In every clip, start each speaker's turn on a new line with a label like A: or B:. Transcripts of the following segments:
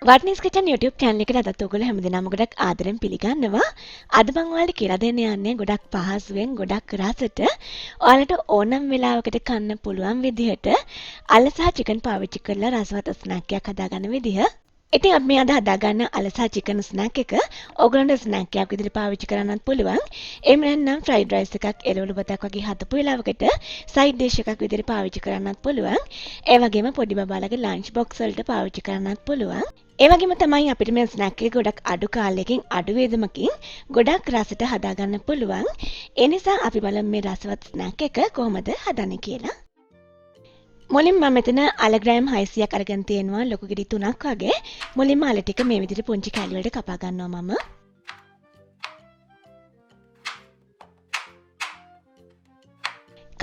A: වර්ණිස් kitchen YouTube channel එකට අදත් ඔයගොල්ලෝ හැමදෙනාම ගොඩක් ආදරෙන් පිළිගන්නවා. අද මම ඔයාලට කියලා දෙන්න යන්නේ ගොඩක් පහසුවෙන් ගොඩක් රසට ඔයාලට ඕනම වෙලාවකට කන්න පුළුවන් විදිහට අල සහ චිකන් පාවිච්චි කරලා රසවත් ස්නැක් එකක් හදාගන්න විදිහ. ඉතින් අපි අද හදාගන්න අල සහ චිකන් ස්නැක් එක ඔයගොල්ලන්ට ස්නැක් එකක් විදිහට පාවිච්චි කරන්නත් පුළුවන්. එහෙම නැත්නම් ෆ්‍රයිඩ් රයිස් එකක් එළවලු බතක් වගේ හදපු වෙලාවකට සයිඩ් ඩිෂ් එකක් විදිහට පාවිච්චි කරන්නත් පුළුවන්. ඒ වගේම පොඩි බබාලගේ ලන්ච් බොක්ස් වලට පාවිච්චි කරන්නත් පුළුවන්. ඒ වගේම තමයි අපිට මේ ස්නැක් එක ගොඩක් අඩු කාලෙකින් අඩු වේදමකින් ගොඩක් රසට හදාගන්න පුළුවන්. ඒ නිසා අපි බලමු මේ රසවත් ස්නැක් එක කොහොමද හදන්නේ කියලා. මුලින්ම මම මෙතන අල ග්‍රෑම් 600ක් අරගෙන තියෙනවා ලොකු ගෙඩි 3ක් වගේ. මුලින්ම අල ටික මේ විදිහට පුංචි කැලි වලට කපා ගන්නවා මම.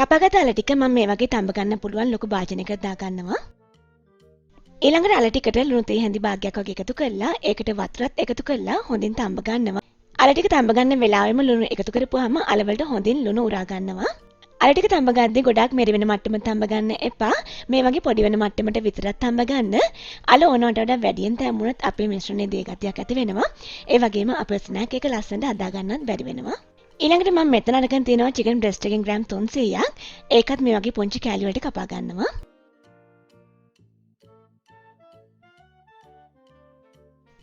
A: කපාගත් අල ටික මම මේ වගේ තඹ ගන්න පුළුවන් ලොකු භාජනයකට දා ගන්නවා. ඊළඟට අල ටිකට ලුණු තේ හැඳි භාගයක් වගේ එකතු කරලා ඒකට වතුරත් එකතු කරලා හොඳින් තඹ ගන්නවා. අල ටික තඹ ගන්න වෙලාවෙම ලුණු එකතු කරපුවාම අල වලට හොඳින් ලුණු උරා ගන්නවා. අල ටික තඹ ගද්දී ගොඩාක් මෙරි වෙන මට්ටමට තඹ ගන්න එපා. මේ වගේ පොඩි වෙන මට්ටමට විතරක් තඹ ගන්න. අල ඕනවට වඩා වැඩියෙන් තැම්බුනොත් අපේ මිශ්‍රණයේ දේ ගතියක් ඇති වෙනවා. ඒ වගේම අපේ ස්නැක් එක ලස්සනට හදා ගන්නත් බැරි වෙනවා. ඊළඟට මම මෙතන අරගෙන තියෙනවා චිකන් බ්‍රෙස්ට් එකෙන් ග්‍රෑම් 300ක්. ඒකත් මේ වගේ පුංචි කැලි වලට කපා ගන්නවා.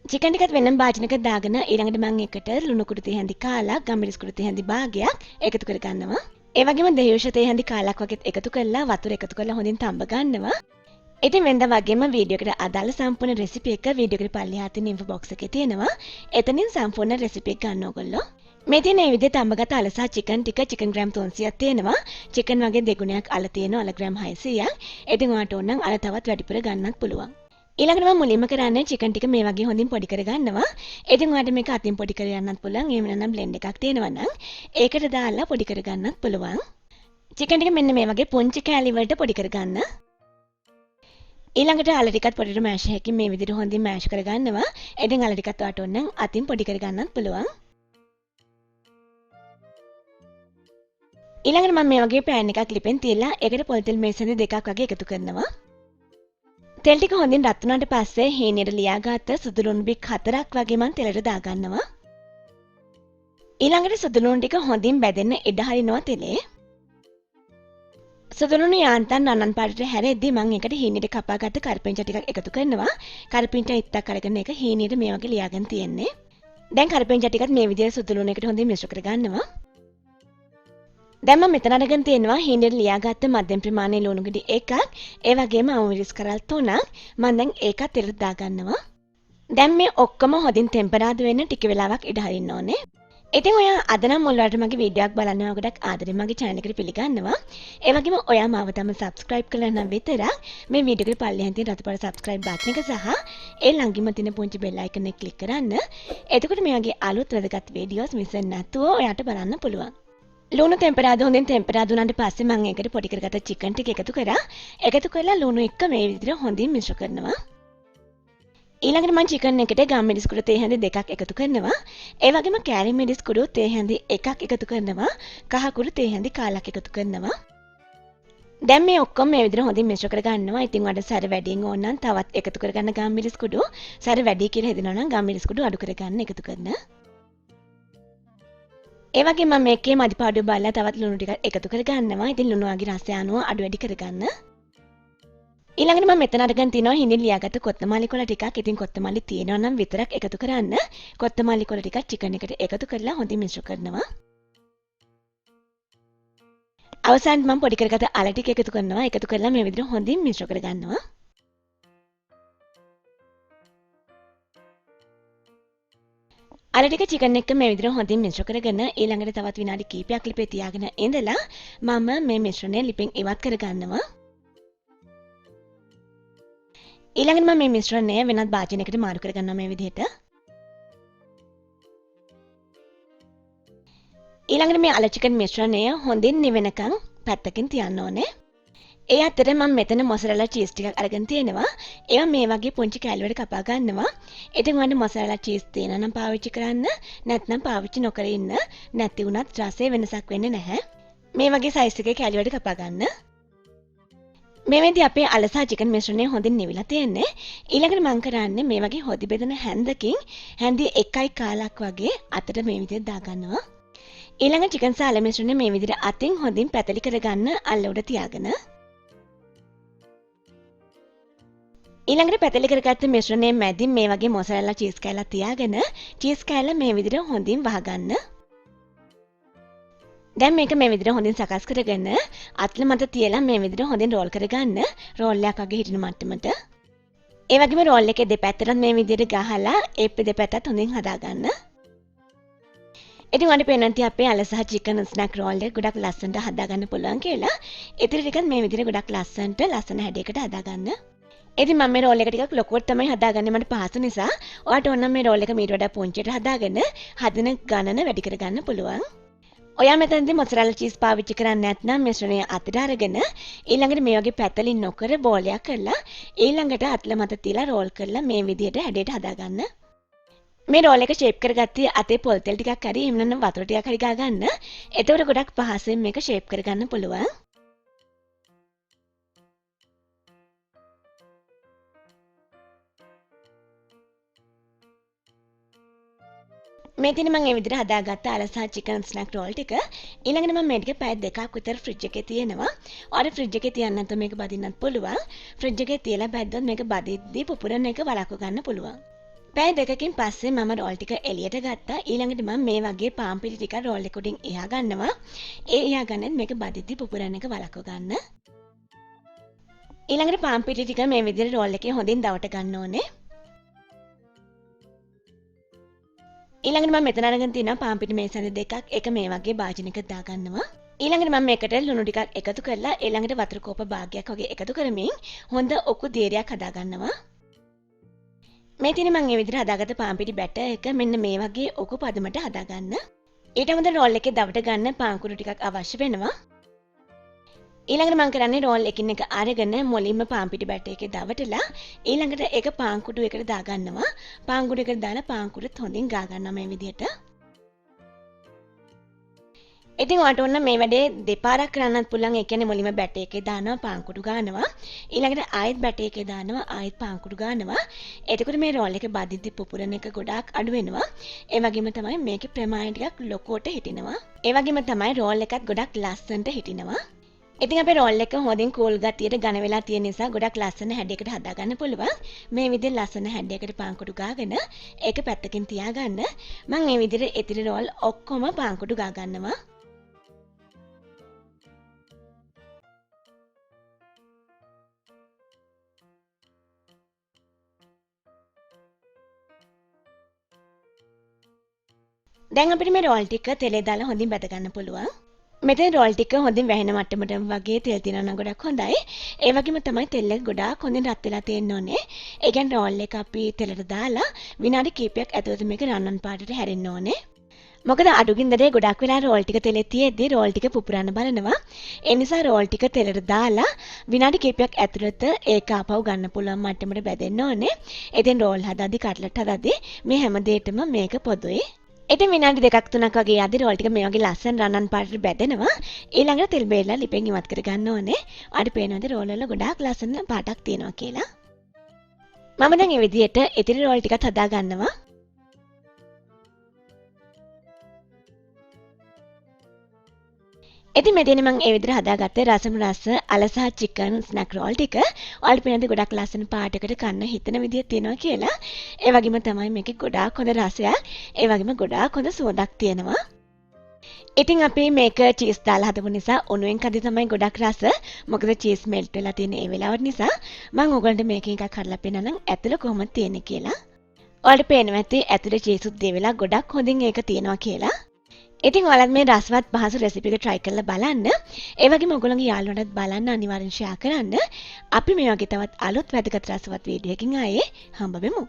A: චිකන් ටිකත් වෙනම භාජනයක දාගෙන ඊළඟට මම එකට ලුණු කුඩු තේ හැඳි කාලක් ගම්මිරිස් කුඩු තේ හැඳි භාගයක් එකතු කර ගන්නවා. ඒ වගේම දෙහිවුෂ තේ හැඳි කාලක් වගේ එකතු කරලා වතුර එකතු කරලා හොඳින් තඹ ගන්නවා. ඉතින් වෙනදා වගේම වීඩියෝ එකට අදාළ සම්පූර්ණ රෙසිපි එක වීඩියෝ එකට පල්ලෙහා තියෙන ඉන්ෆෝ බොක්ස් එකේ තියෙනවා. එතනින් සම්පූර්ණ රෙසිපි එක ගන්න ඕගොල්ලෝ. මේ තියෙන මේ විදිහට තඹගත අල සහ චිකන් ටික චිකන් ග්‍රෑම් 300ක් තියෙනවා. චිකන් වගේ දෙගුණයක් අල තියෙනවා අල ග්‍රෑම් 600ක්. ඉතින් ඔයාලට ඕන නම් අල තවත් වැඩිපුර ගන්නත් පුළුවන්. ඊළඟට මම මුලින්ම කරන්නේ චිකන් ටික මේ වගේ හොඳින් පොඩි කරගන්නවා. ඉතින් ඔයාලට මේක අතින් පොඩි කරගන්නත් පුළුවන්. එහෙම නැත්නම් බ්ලෙන්ඩ් එකක් තියෙනවා නම් ඒකට දාලා පොඩි කරගන්නත් පුළුවන්. චිකන් ටික මෙන්න මේ වගේ පුංචි කෑලි වලට පොඩි කරගන්න. ඊළඟට අල ටිකත් පොඩියට මෑෂ් එකකින් මේ විදිහට හොඳින් මෑෂ් කරගන්නවා. ඉතින් අල ටිකත් ඔයාලට ඕන නම් අතින් පොඩි කරගන්නත් පුළුවන්. ඊළඟට මම මේ වගේ පෑන් එකක් ලිපෙන් තියලා ඒකට පොල් තෙල් මේසෙන් දෙකක් වගේ එකතු කරනවා. තෙල් ටික හොඳින් රත් වුණාට පස්සේ හීනෙට ලියාගත්ත සුදු ලුණු බික් 4ක් වගේ මම තෙලට දාගන්නවා. ඊළඟට සුදු ලුණු ටික හොඳින් බැදෙන්න ඉඩ හරිනවා තෙලේ. සුදු ලුණු යාන්තම් නනන් පාටට හැරෙද්දී මම ඒකට හීනෙට කපාගත්ත කරපිංචා ටිකක් එකතු කරනවා. කරපිංචා ඉත්තක් අරගෙන ඒක හීනෙට මේ වගේ ලියාගෙන තියෙන්නේ. දැන් කරපිංචා ටිකත් මේ විදිහට සුදු ලුණු එකට හොඳින් මිශ්‍ර කරගන්නවා. දැන් මම මෙතන අරගෙන තියෙනවා හීනෙට ලියාගත්ත මධ්‍යම ප්‍රමාණයේ ලුණු ගෙඩි එකක්. ඒ වගේම අමුමිරිස් කරල් 3ක්. මම දැන් ඒකත් තෙලට දාගන්නවා. දැන් මේ ඔක්කොම හොඳින් ටෙම්පරාදු වෙන්න ටික වෙලාවක් ඉඩ හරින්න ඕනේ. ඉතින් ඔයා අද නම් මුල්වලට මගේ වීඩියෝ එකක් බලනවා ගොඩක් ආදරෙන් මගේ channel එකට පිළිගන්නවා. ඒ වගේම ඔයා මාව තම subscribe කරලා නම් විතරක් මේ වීඩියෝ එකට පල්ලෙහාන් තියෙන රතු පාට subscribe button එක සහ ඒ ළඟින්ම තියෙන පුංචි bell icon එක click කරන්න. එතකොට මේ වගේ අලුත් වැදගත් වීඩියෝස් මිස් වෙන්නේ නැතුව ඔයාට බලන්න පුළුවන්. ලුණු ටෙම්පරාදු හොඳින් ටෙම්පරාදු වුණාට පස්සේ මම ඒකට පොඩි කරගත්ත චිකන් ටික එකතු කරා. එකතු කරලා ලුණු එක්ක මේ විදිහට හොඳින් මිශ්‍ර කරනවා. ඊළඟට මම චිකන් එකට ගම්මිරිස් කුඩු තේ හැඳි දෙකක් එකතු කරනවා. ඒ වගේම කෑලි මිරිස් කුඩු තේ හැඳි එකක් එකතු කරනවා. කහ කුඩු තේ හැඳි කාලක් එකතු කරනවා. දැන් මේ ඔක්කොම මේ විදිහට හොඳින් මිශ්‍ර කරගන්නවා. ඉතින් වඩා සැර වැඩියෙන් ඕන නම් තවත් එකතු කරගන්න ගම්මිරිස් කුඩු. සැර වැඩි කියලා හිතනවා නම් ගම්මිරිස් කුඩු අඩු කරගන්න එකතු කරන්න. ඒ වගේම මම මේකේ මදිපාඩු බලලා තවත් ලුණු ටිකක් එකතු කරගන්නවා. ඉතින් ලුණු වගේ රසය අනුව අඩු වැඩි කරගන්න. ඊළඟට මම මෙතන අරගෙන තිනවා හිඳින් ලියාගත්ත කොත්තමල්ලි කොළ ටිකක්. ඉතින් කොත්තමල්ලි තියෙනවා නම් විතරක් එකතු කරන්න. කොත්තමල්ලි කොළ ටිකක් චිකන් එකට එකතු කරලා හොඳින් මිශ්‍ර කරනවා. අවසානයේ මම පොඩි කරගත්ත අල ටික එකතු කරනවා. එකතු කරලා මේ විදිහට හොඳින් මිශ්‍ර කරගන්නවා. අල ටික චිකන් එක්ක මේ විදිහට හොඳින් මිශ්‍ර කරගෙන ඊළඟට තවත් විනාඩි කිහිපයක් ලිපේ තියාගෙන ඉඳලා මම මේ මිශ්‍රණය ලිපෙන් ඉවත් කරගන්නවා. ඊළඟට මම මේ මිශ්‍රණය වෙනත් භාජනයකට මාරු කරගන්නවා මේ විදිහට. ඊළඟට මේ අල චිකන් මිශ්‍රණය හොඳින් නිවෙනකන් පැත්තකින් තියන්න ඕනේ. ඒ අතර මම මෙතන මොසරෙලා චීස් ටිකක් අරගෙන තියෙනවා. ඒවා මේ වගේ පුංචි කෑලි වලට කපා ගන්නවා. ඉතින් ඔයාලට මොසරෙලා චීස් තියෙනවා නම් පාවිච්චි කරන්න. නැත්නම් පාවිච්චි නොකර ඉන්න. නැති වුණත් රසයේ වෙනසක් වෙන්නේ නැහැ. මේ වගේ සයිස් එකේ කෑලි වලට කපා ගන්න. මේ වෙද්දී අපේ අල සහ චිකන් මිශ්‍රණය හොඳින් නිවිලා තියෙන්නේ. ඊළඟට මම කරන්නේ මේ වගේ හොදි බෙදෙන හැන්දකින් හැන්දේ 1.1 වගේ අතට මේ විදිහට දාගන්නවා. ඊළඟ චිකන් සහ අල මිශ්‍රණය මේ විදිහට අතින් හොඳින් පැතලි කරගන්න අල්ල උඩ තියාගෙන. ඊළඟට පැතලි කරගත්ත මිශ්‍රණය මැදින් මේ වගේ මොසරෙල්ලා චීස් කෑල්ලක් තියාගෙන චීස් කෑල්ල මේ විදිහට හොඳින් වහගන්න. දැන් මේක මේ විදිහට හොඳින් සකස් කරගෙන අත්ල මත තියලා මේ විදිහට හොඳින් රෝල් කරගන්න. රෝල් එකක් වගේ හිටින මට්ටමට. ඒ වගේම රෝල් එකේ දෙපැත්තටත් මේ විදිහට ගහලා ඒ දෙපැත්තත් හොඳින් හදාගන්න. ඉතින් ඔයාලට පේනවා අපේ අල සහ චිකන් ස්නැක් රෝල් එක ගොඩක් ලස්සනට හදාගන්න පුළුවන් කියලා. ඉතින් ටිකත් මේ විදිහට ගොඩක් ලස්සන හැඩයකට හදාගන්න. ඉතින් මම මේ රෝල් එක ටිකක් ලොකුවට තමයි හදාගන්නේ මට පහසු නිසා. ඔයාලට ඕන නම් මේ රෝල් එක මීට වඩා පුංචියට හදාගෙන හදන ගණන වැඩි කරගන්න පුළුවන්. ඔයා මෙතනදී මොසරෙල්ලා චීස් පාවිච්චි කරන්නේ නැත්නම් මිශ්‍රණය අතට අරගෙන ඊළඟට මේ වගේ පැතලි නොකර බෝලයක් කරලා ඊළඟට අතල මත තියලා රෝල් කරලා මේ විදිහට හැඩයට හදාගන්න. මේ රෝල් එක ෂේප් කරගත්තී අතේ පොල් තෙල් ටිකක් හරි එහෙම නැත්නම් වතුර ටිකක් හරි ගා ගන්න. එතකොට ගොඩක් පහසුවෙන් මේක ෂේප් කරගන්න පුළුවන්. මේ තියෙන මම මේ විදිහට හදාගත්ත අල සහ චිකන් ස්නැක් රෝල් ටික. ඊළඟට මම මේ ටික පැය 2ක් විතර ෆ්‍රිජ් එකේ තියෙනවා. ඔයාලා ෆ්‍රිජ් එකේ තියන්න නැත්නම් මේක බදින්නත් පුළුවන්. ෆ්‍රිජ් එකේ තියලා බැද්දොත් මේක බදිද්දී පුපුරන එක වළක්ව ගන්න පුළුවන්. පැය 2කින් පස්සේ මම රෝල් ටික එළියට ගත්තා. ඊළඟට මම මේ වගේ පාන් පිටි ටික රෝල් එක උඩින් එහා ගන්නවා. ඒ එහා ගන්නෙත් මේක බදිද්දී පුපුරන එක වළක්ව ගන්න. ඊළඟට පාන් පිටි ටික මේ විදිහට රෝල් එකේ හොඳින් දවට ගන්න ඕනේ. ඊළඟට මම මෙතන අරගෙන තියෙනවා පාන් පිටි මේසඳ දෙකක් එක මේ වගේ භාජනයක දාගන්නවා. ඊළඟට මම මේකට ලුණු ටිකක් එකතු කරලා ඊළඟට වතුර කෝප භාගයක් වගේ එකතු කරමින් හොඳ ඔකු දියරයක් හදාගන්නවා. මේ තියෙන මම මේ විදිහට හදාගත්ත පාන් පිටි බැටර් එක මෙන්න මේ වගේ ඔකු පදමට හදාගන්න. ඊට අමතරව රෝල් එකේ දවට ගන්න පාන් කුඩු ටිකක් අවශ්‍ය වෙනවා. ඊළඟට මම කරන්නේ රෝල් එකින් එක අරගෙන මුලින්ම පාන් පිටි බැටර් එකේ දවටලා ඊළඟට ඒක පාන් කුඩු එකට දාගන්නවා. පාන් කුඩු එකට දාලා පාන් කුඩුත් හොඳින් ගා ගන්නවා මේ විදිහට. ඉතින් ඔයාලට ඕන මේ වැඩේ දෙපාරක් කරන්නත් පුළුවන්. ඒ කියන්නේ මුලින්ම බැටර් එකේ දානවා පාන් කුඩු ගන්නවා. ඊළඟට ආයෙත් බැටර් එකේ දානවා ආයෙත් පාන් කුඩු ගන්නවා. එතකොට මේ රෝල් එක බදිද්දි පුපුරන එක ගොඩාක් අඩු වෙනවා. ඒ වගේම තමයි මේකේ ප්‍රමාණය ටිකක් ලොකුවට හිටිනවා. ඒ වගේම තමයි රෝල් එකත් ගොඩක් ලස්සනට හිටිනවා. ඉතින් අපේ රෝල් එක හොඳින් කූල් ගතියට ඝන වෙලා තියෙන නිසා ගොඩක් ලස්සන හැඩයකට හදාගන්න පුළුවන්. මේ විදිහට ලස්සන හැඩයකට පාන් කුඩු ගාගෙන ඒක පැත්තකින් තියාගන්න. මම මේ විදිහට ඉතිරි රෝල් ඔක්කොම පාන් කුඩු ගා ගන්නවා. දැන් අපිට මේ රෝල් ටික තෙලේ දාලා හොඳින් බැද ගන්න පුළුවන්. මෙතන රෝල් ටික හොඳින් වැහෙන මට්ටමට වගේ තෙල් තියෙනවා නම් ගොඩක් හොඳයි. ඒ වගේම තමයි තෙල් එක ගොඩාක් හොඳින් රත් වෙලා තියෙන්න ඕනේ. ඒ කියන්නේ රෝල් එක අපි තෙලට දාලා විනාඩි කිහිපයක් ඇතුළත මේක රන්වන් පාටට හැරෙන්න ඕනේ. මොකද අඩුගින්දරේ ගොඩක් වෙලා රෝල් ටික තෙලේ තියෙද්දි රෝල් ටික පුපුරන්න බලනවා. ඒ නිසා රෝල් ටික තෙලට දාලා විනාඩි කිහිපයක් ඇතුළත ඒක ආපහු ගන්න පුළුවන් මට්ටමට බැදෙන්න ඕනේ. ඉතින් රෝල් හදද්දි කට්ලට් හදද්දි මේ හැම දෙයකම මේක පොදුයි. ඉතින් විනාඩි 2ක් 3ක් වගේ යද්දි රෝල් ටික මේ වගේ ලස්සන රන්වන් පාටට බැදෙනවා. ඊළඟට තෙල් බේරලා ලිපෙන් ඉවත් කර ගන්න ඕනේ. ඔයාලට පේනවාද රෝල් වල ගොඩාක් ලස්සන පාටක් තියෙනවා කියලා. මම දැන් මේ විදිහට ඉතිරි රෝල් ටිකත් හදා ගන්නවා. ඉතින් මෙතන මම ඒ විදිහට හදාගත්තේ රසම රස අල සහ චිකන් ස්නැක් රෝල් ටික. ඔයාලට පේනද ගොඩක් ලස්සන පාටයකට කන්න හිතන විදිහ තියෙනවා කියලා. ඒ වගේම තමයි මේකේ ගොඩාක් හොඳ රසයක්. ඒ වගේම ගොඩාක් හොඳ සුවඳක් තියෙනවා. ඉතින් අපි මේක චීස් දාලා හදපු නිසා උණුවෙන් කද්දි තමයි ගොඩක් රස. මොකද චීස් මෙල්ට් වෙලා තියෙන ඒ වෙලාවට නිසා මම ඔයගලන්ට මේකෙන් එකක් හදලා පෙන්නනම් ඇතුළ කොහොමද තියෙන්නේ කියලා. ඔයාලට පේනවා ඇති ඇතුළේ චීසුත් දෙවිලා ගොඩක් හොඳින් ඒක තියෙනවා කියලා. ඉතින් ඔයාලත් මේ රසවත් පහසු රෙසිපි එක try කරලා බලන්න. ඒ වගේම ඔයගොල්ලෝගේ යාළුවන්ටත් බලන්න අනිවාර්යෙන් share කරන්න. අපි මේ වගේ තවත් අලුත් වැදගත් රසවත් වීඩියෝ එකකින් ආයේ හම්බ වෙමු.